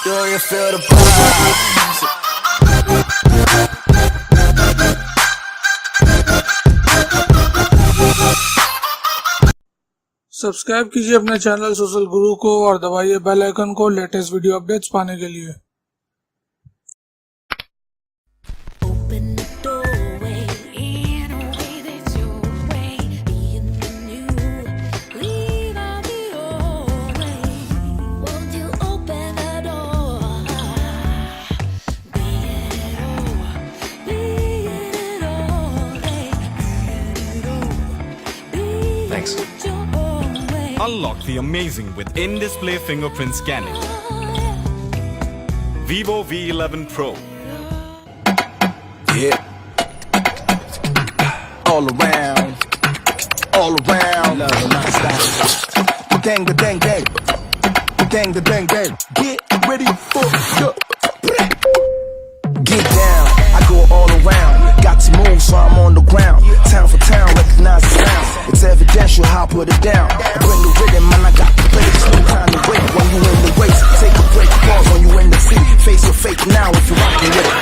Do you feel the vibes? Subscribe कीजिए अपने channel social गुरु को और दबाइए बेल आइकन को लेटेस्ट वीडियो अपडेट्स पाने के लिए। Open the doorway in a way that's your way. Be in the new, leave out the old way. Won't you open the door? Be in it all, be in it all, hey. Be in it all, be Thanks. it your own way. Unlock the amazing with in-display fingerprint scanning. Vivo V11 Pro. Yeah. All around. Love and lifestyle. Dang, the dang, dang. Dang, the dang, dang. Get ready for the. Get down. I go all around. Got to move, so I'm on the ground. Town for town, recognize the sound. It's evidential how I put it down. I bring the rhythm, man, I got the bass. No time to wait when you in the race. Take a break, pause when you in the seat. Face your fake now if you're rocking with it.